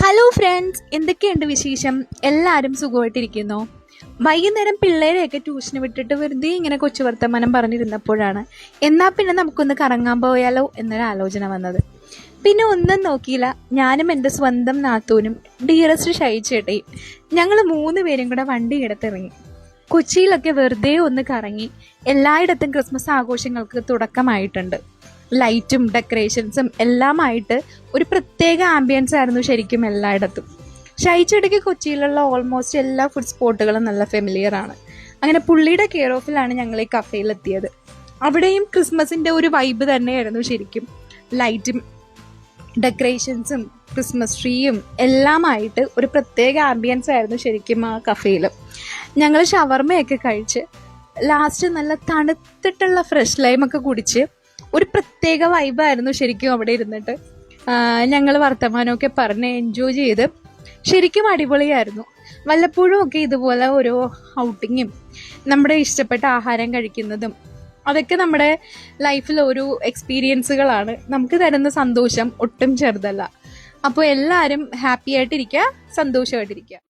Hello friends, എന്തൊക്കെയുണ്ട് വിശേഷം? എല്ലാവരും സുഖമായിട്ടിരിക്കുന്നു. വൈകുന്നേരം പിള്ളേരെയൊക്കെ ട്യൂഷന് വിട്ടിട്ട് വെറുതെ ഇങ്ങനെ കൊച്ചു വർത്തമാനം പറഞ്ഞിരുന്നപ്പോഴാണ് എന്നാൽ പിന്നെ നമുക്കൊന്ന് കറങ്ങാൻ പോയാലോ എന്നൊരു ആലോചന വന്നത്. പിന്നെ ഒന്നും നോക്കിയില്ല, ഞാനും എൻ്റെ സ്വന്തം നാത്തൂനും ഡിയറസ്റ്റ് ഷൈച്ചേട്ടയും ഞങ്ങൾ 3 പേരും കൂടെ വണ്ടി എടുത്തിറങ്ങി. കൊച്ചിയിലൊക്കെ വെറുതെ ഒന്ന് കറങ്ങി. എല്ലായിടത്തും ക്രിസ്മസ് ആഘോഷങ്ങൾക്ക് തുടക്കമായിട്ടുണ്ട്. ലൈറ്റും ഡെക്കറേഷൻസും എല്ലാമായിട്ട് ഒരു പ്രത്യേക ആംബിയൻസ് ആയിരുന്നു ശരിക്കും എല്ലായിടത്തും. ഷൈച്ചേട്ടയ്ക്ക് കൊച്ചിയിലുള്ള ഓൾമോസ്റ്റ് എല്ലാ ഫുഡ് സ്പോട്ടുകളും നല്ല ഫെമിലിയർ ആണ്. അങ്ങനെ പുള്ളിയുടെ കെയർ ഓഫിലാണ് ഞങ്ങൾ ഈ കഫേയിലെത്തിയത്. അവിടെയും ക്രിസ്മസിൻ്റെ ഒരു വൈബ് തന്നെയായിരുന്നു ശരിക്കും. ലൈറ്റും ഡെക്കറേഷൻസും ക്രിസ്മസ് ട്രീയും എല്ലാമായിട്ട് ഒരു പ്രത്യേക ആംബിയൻസ് ആയിരുന്നു ശരിക്കും ആ കഫേയിൽ. ഞങ്ങൾ ഷവർമയൊക്കെ കഴിച്ച് ലാസ്റ്റ് നല്ല തണുത്തിട്ടുള്ള ഫ്രഷ് ലൈമൊക്കെ കുടിച്ച് ഒരു പ്രത്യേക വൈബായിരുന്നു ശരിക്കും അവിടെ ഇരുന്നിട്ട്. ഞങ്ങൾ വർത്തമാനമൊക്കെ പറഞ്ഞ് എൻജോയ് ചെയ്ത് ശരിക്കും അടിപൊളിയായിരുന്നു. വല്ലപ്പോഴും ഒക്കെ ഇതുപോലെ ഓരോ ഔട്ടിങ്ങും നമ്മുടെ ഇഷ്ടപ്പെട്ട ആഹാരം കഴിക്കുന്നതും അതൊക്കെ നമ്മുടെ ലൈഫിൽ ഒരു എക്സ്പീരിയൻസുകളാണ്. നമുക്ക് തരുന്ന സന്തോഷം ഒട്ടും ചെറുതല്ല. അപ്പോൾ എല്ലാവരും ഹാപ്പി ആയിട്ടിരിക്കുക, സന്തോഷമായിട്ടിരിക്കുക.